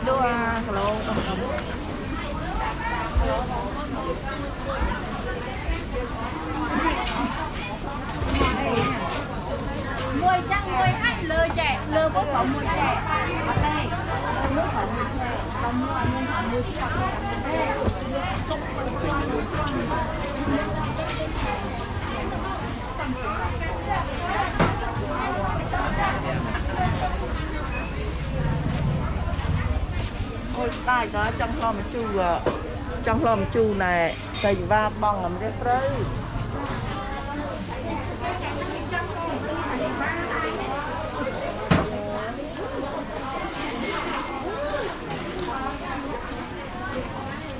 đua lô mùi chắc mùi hay lơ trẻ lơ bố có mùi trẻ ở đây lơ bố có mùi trẻ còn mùi nhưng mà mùi chỉ ôi tai có trong lò mà chu này xây va bong làm rất rơi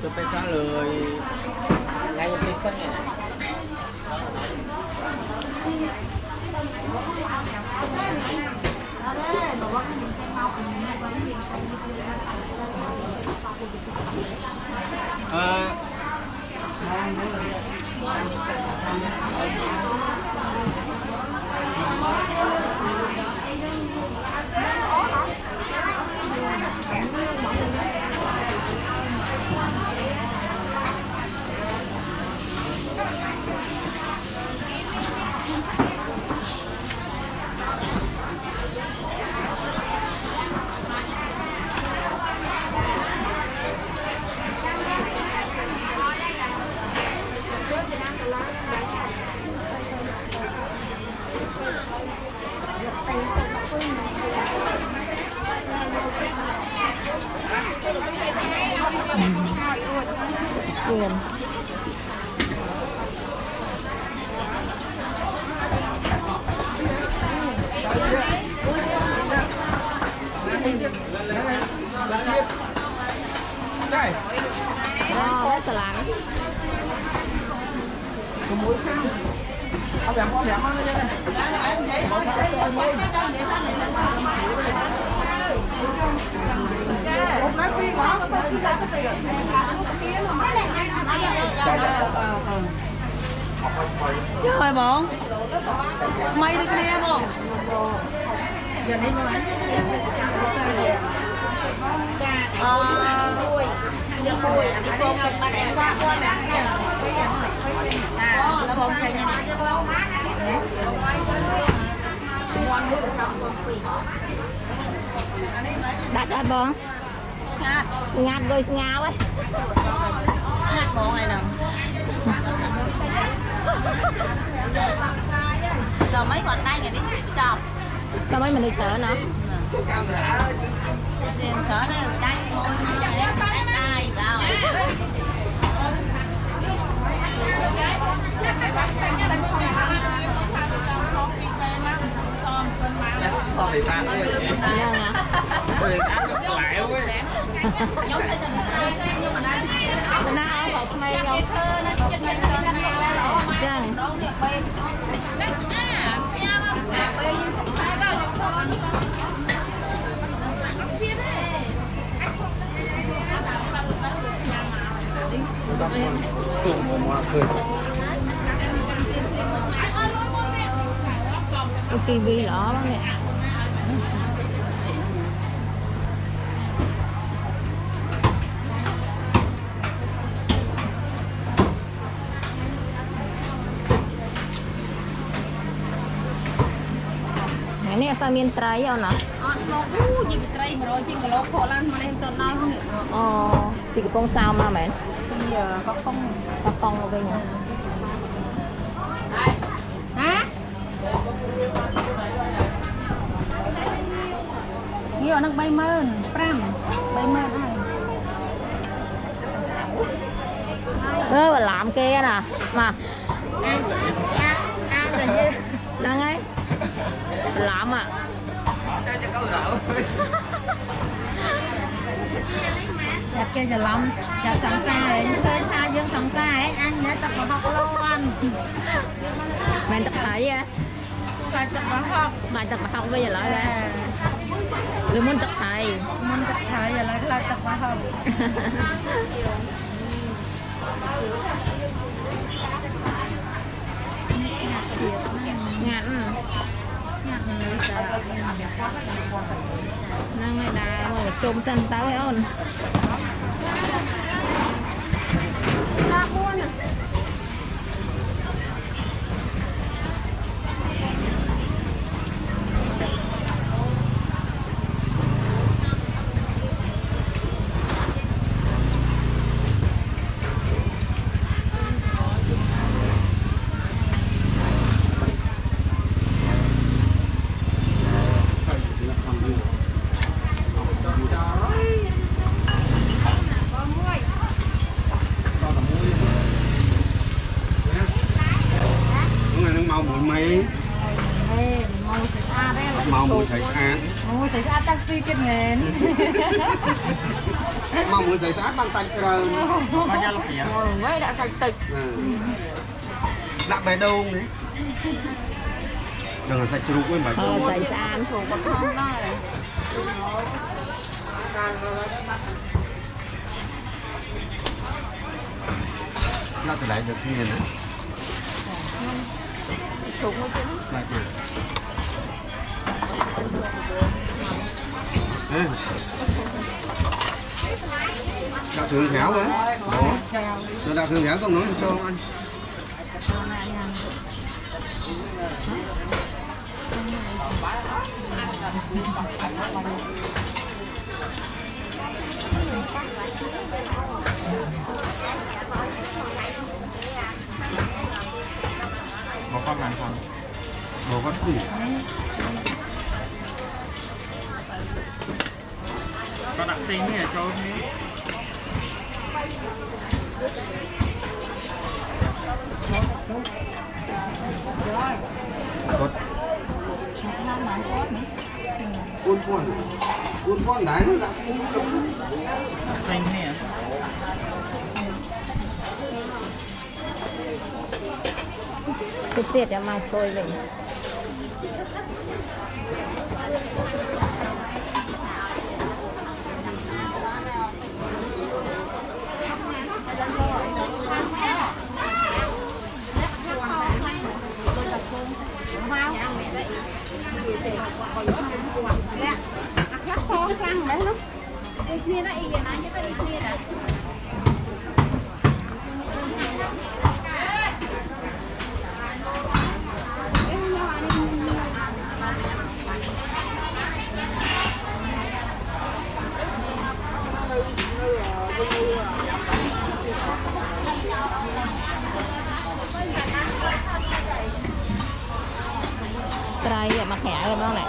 tôi phải trả lời ngay một cái này Quyền đó xà lắng trời bọn mày được nghe không giờ đi mà đặt ra bông ngạt rồi ngào ấy ngạt bông này nè giờ mấy còn tay này đi chọc sao mấy mình đi chợ nữa chợ đây đánh môi đánh tay vào không thì ta tôi ăn lại luôn ấy na hộp mây không chăng kiwi lỏ lắm nè ini asal miên trái không nè? Gì bị trái mà rồi chỉ có lốp khô lan mà em tận nào không nhỉ? Thì cái bông sao mà mẹ? Thì có phong ở bên nhỉ? Hả? Nhiều nó bay mơn, pram, bay mơn ơ bà làm kia nè mà đang ấy làm à đặt kia giờ lòng chặt sẵn xa ấy khơi xa dương sẵn xa ấy anh nhớ tập vào học lâu anh bạn tập thấy á phải tập vào học bạn tập học bây giờ lại ra rồi muốn tập thầy giờ lại tập vào học ngắn นั่งไม่ได้จมเส้นเต้าให้อ่อนmàu mùi sấy sát mùi sấy sát tăng phi trên nền màu mùi sấy sát bằng tay rồi mới đã sạch tịch đặt bài đâu đấy đừng là sạch trục với bài sấy sát thủ bậc không đó nó từ lại được như này thủ mới chứ lại được đạo thường khéo đấy đó đạo thường khéo không nói cho anh một con màn không đồ có gì có đặc tính này cho cuốn con đấy nó đã đặc tính này tiệt để mà tôi vậy trai vậy mà khẽ rồi đó này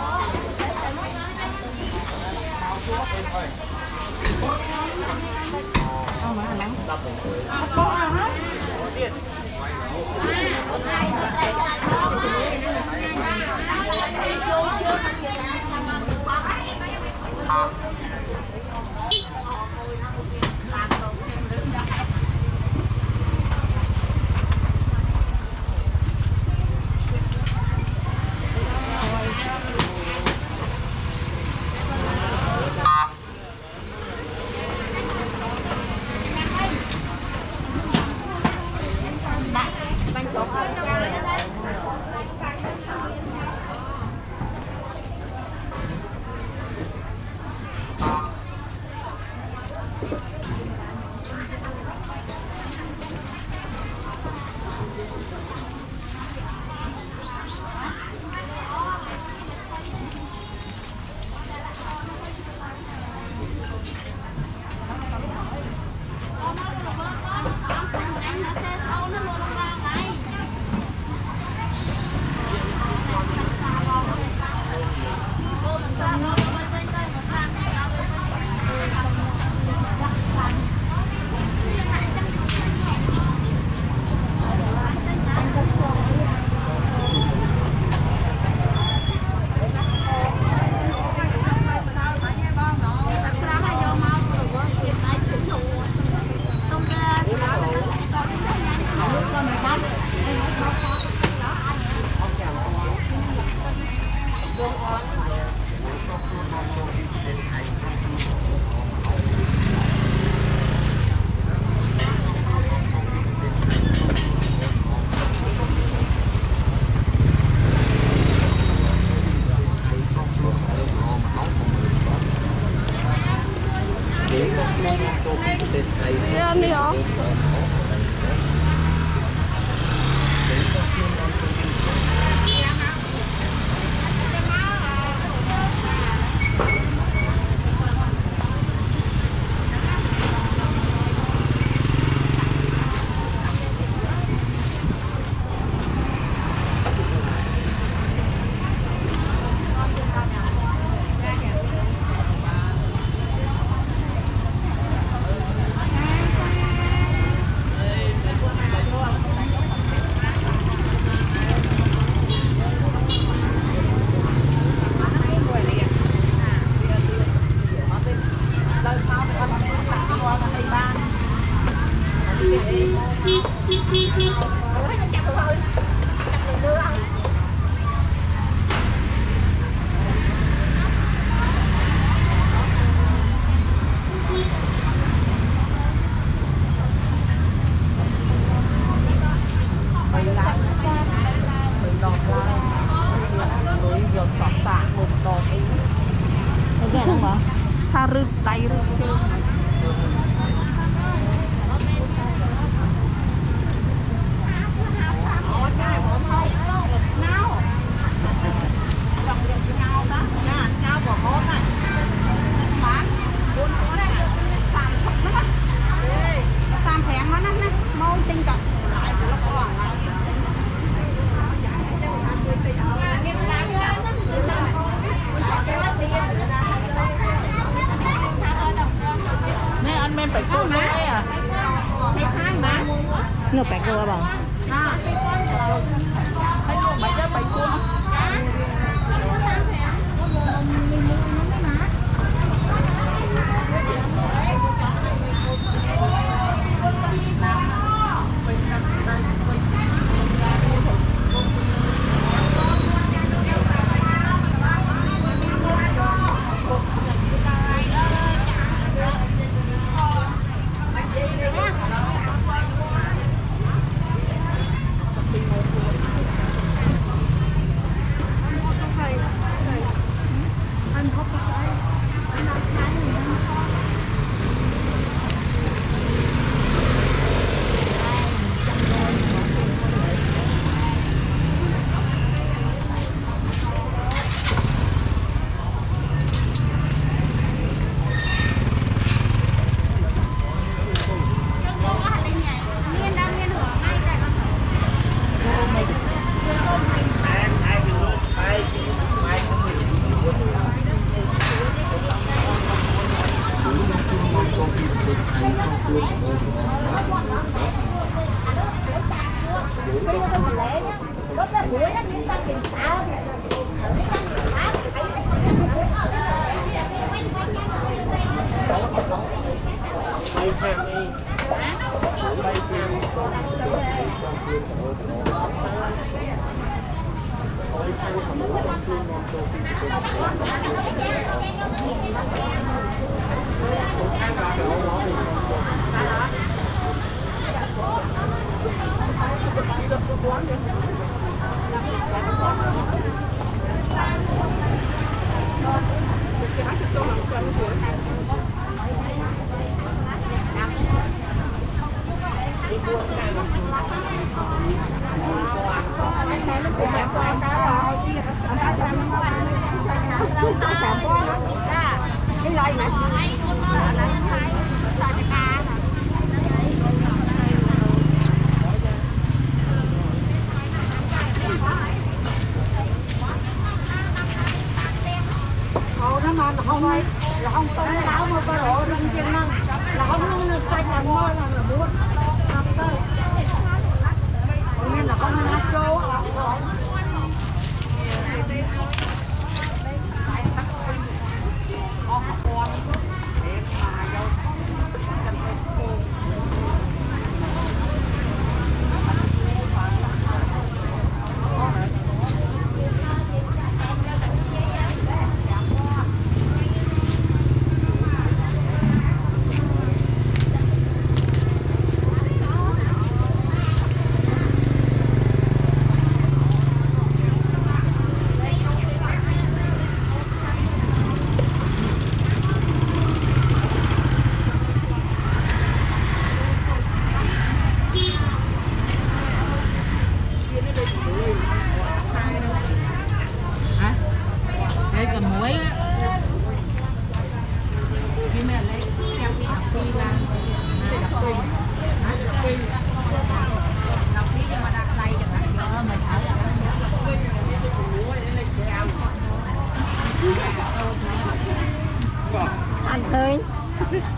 không mà nắng đi hả? Tha rư tay rư chơi. Ngược bạc rồi bà.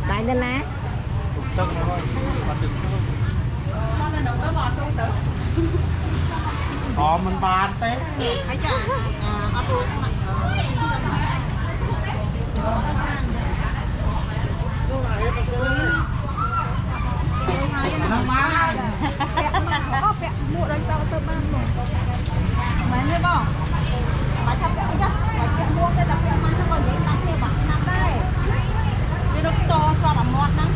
lại lên lá Tân thôi mà đừng có mình bàn té nó má mấy người bỏ mà chấp nhận chắc phải chịu mua cái tập ăn nó còn gì ăn thì bạn ăn đây đi đâu to cho bạn ngọt lắm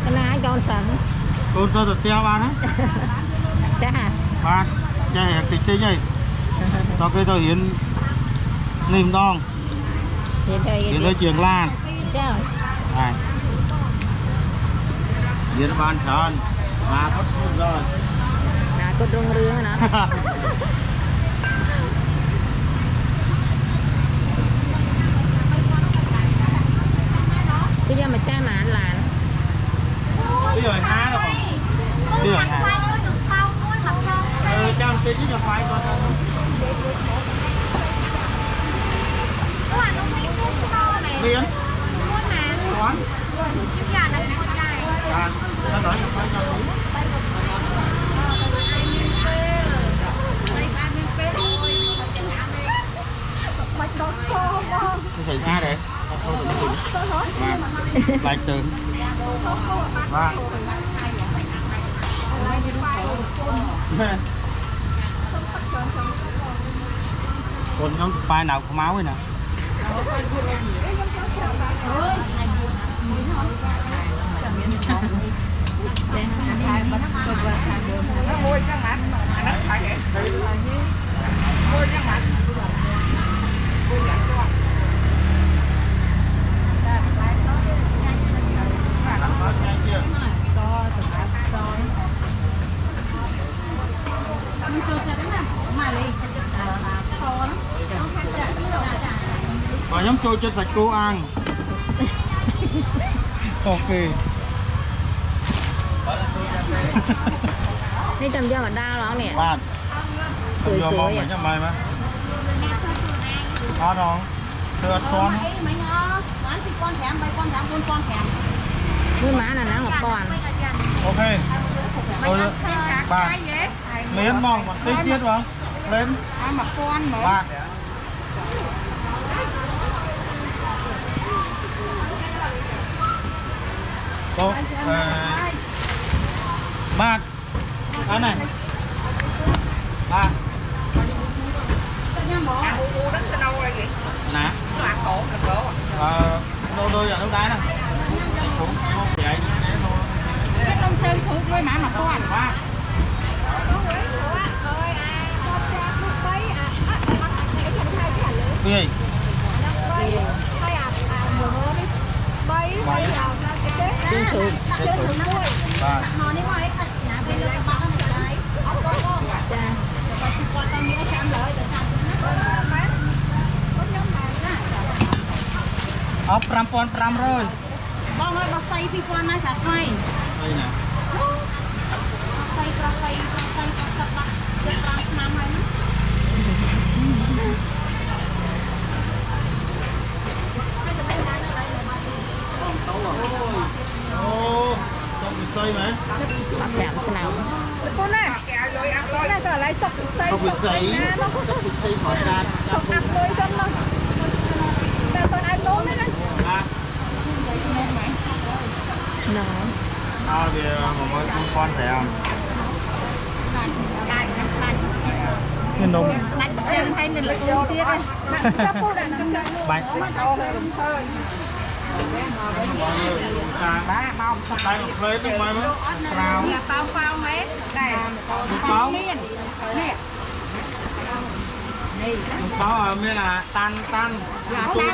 cái lá con sẵn con cho được treo bàn á cha bàn cha hẹp thịt chơi gì cho cái tôi hiện niềm đong hiện tôi trường lan cha này hiện bàn tròn mà có rồi nào có rung rương nữa cái giờ mà cha mà anh là bây giờ há rồi bây giờ há trăm tí cho phải con miếng món à nó nói là phải cho đúng xảy ra đấy lại từ và còn nhóm bài nào có máu ấy nè và nhóm trôi trên sạch cô ăn okนี่จำยอดดาวร้องเนี่ย bạn สวย vừa ๆ mong อ่ะ phải cho mày mà đó đó thưa con mấy nhỏ bán thì con thèm bay con thèm con thèm มือม้าน่ะนะหัวก่อน ok rồi bạn lên mong còn tí tiết vào lên mà con mở bạn cô bạn anh này bạn nè đôi giờ lúc đáy nè cũng vậy thôi cái đông sơn thuộc với mã mà con ba cái gì Trên sụp ba cha ốp 5,500 con ơi bác xây phi quan này chả hay đây nè xây năm hay nữa ô không bị xây mà bạc chạm thế nào con này cái này cả lại sọc xây không bị xây khỏi ra sọc ăn lôi chân đâuแต่คนไอ้โน้นนี่นะ à nó thì một con phải không cái nông đánh chân hay mình là con tiết đây bánh ba không tay một lấy trong máy mới rau phao mấy này pháo pháo mới là tan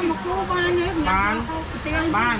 một khu ban nhé ban cái tiền ban ban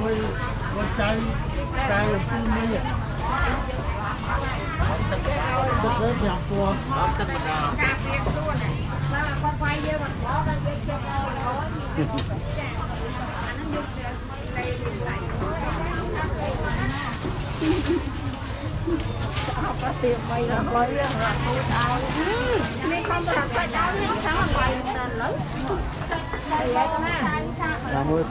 con trai trai là phun mấy rất rất đẹp luôn. con quay vô mà có ra cái chân có tiền quay là quay là tao đi không có phải tao đi sáng là quay lên lớn đây vậy con ha Cảm ơn.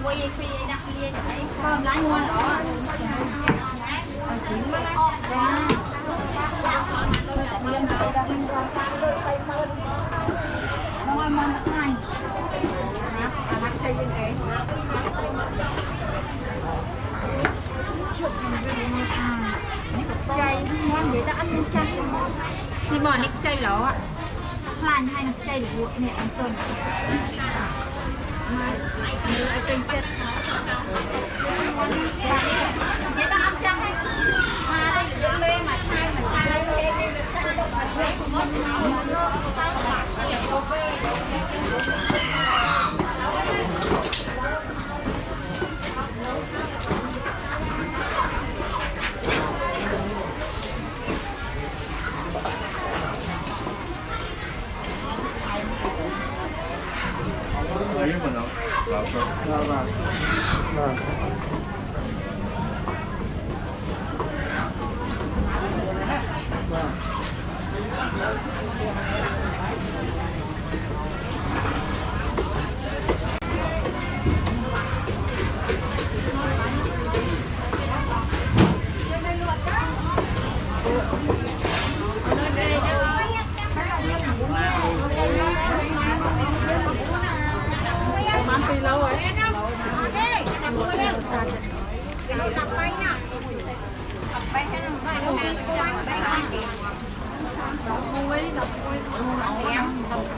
quay đặt kia con lái ngon đó chay ngon vậy ta ăn nên chay thì bỏ nít chay đó ạ lành hay nít chay được nè ăn cơm đưa ai kênh chết vậy ta ăn chăng hay mà đây dựng lên mà chai Lấy mình không? Vâng.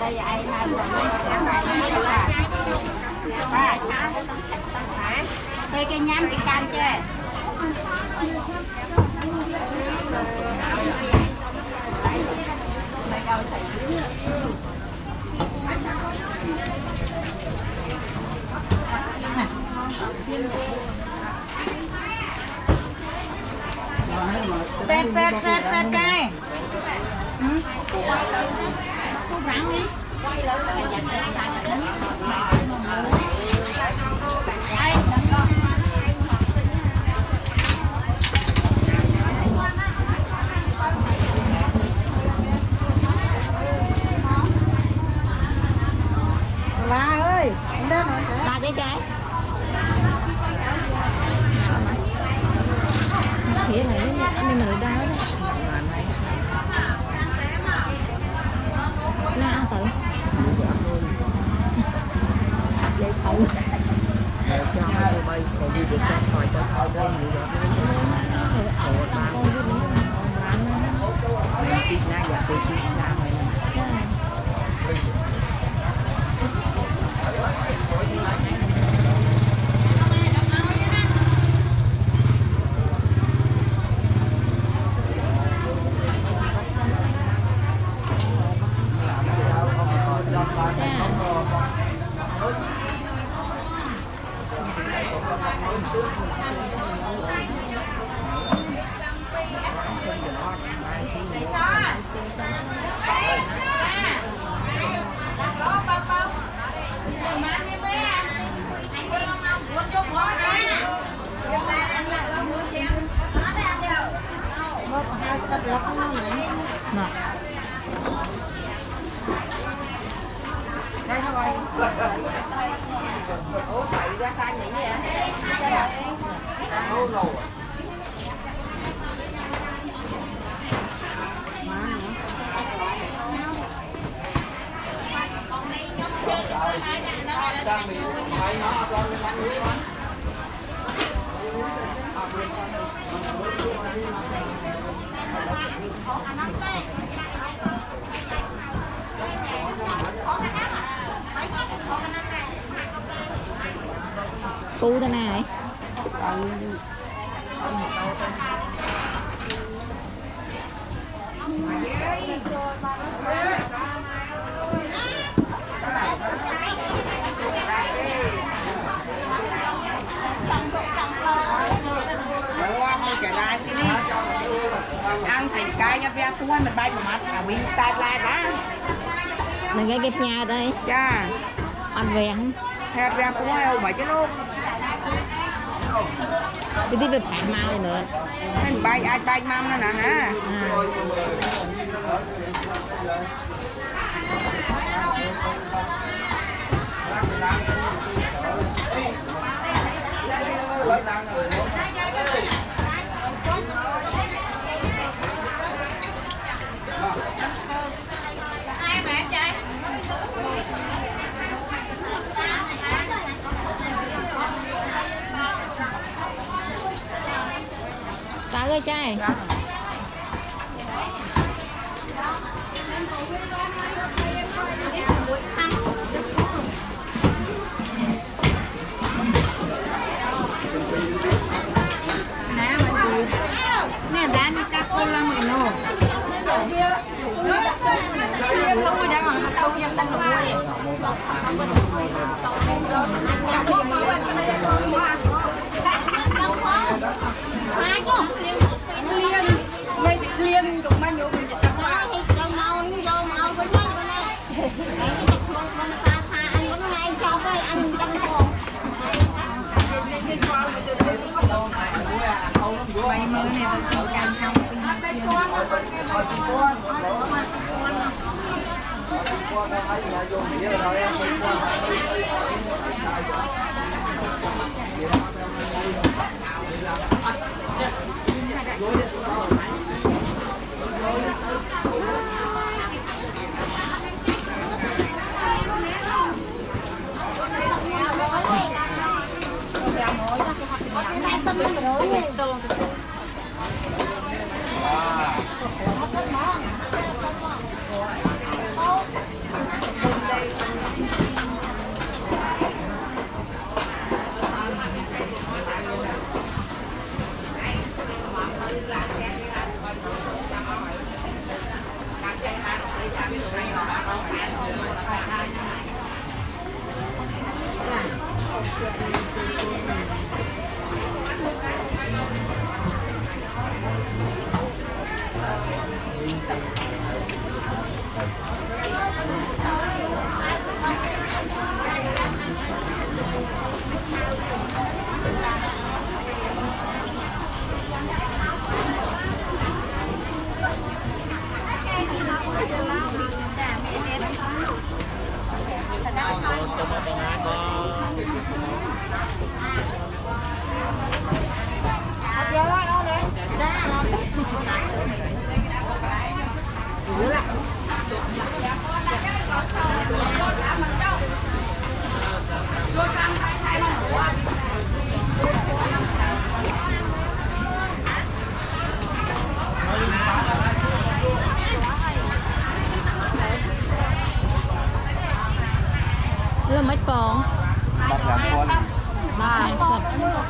đây ai hai đây cái nhám cái can chơi Xét cái cô rắn đi La ơi La cái trái khía này anh đi mà được đau đó La ăn tự vậy không cho hai bay còn đi được cho khỏi cho khỏi đây nhiều rồi chị na giờ chị na mày ủa phải ra tay vậy tu thế này ăn thành cái nhập ra cuốn mình bay một mặt là bị tai lại đó là cái kẹp nhà đây cha ăn vẹn hẹp ra cuốn heo bảy chứ luôn cái tí được phải mau nữa mình bay ai bay mau nữa nè Cá ơi trai nè đan cá con lăng cái nô không có đá bằng tàu dân tăng được liên cũng bao nhiêu mìnhจะทำให้เราเมาไปเลยมันตาทาอันนั้นไงชอบไปอันจังหวะใบมือเนี่ยต้องการทำmấy con 3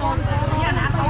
con 3 sập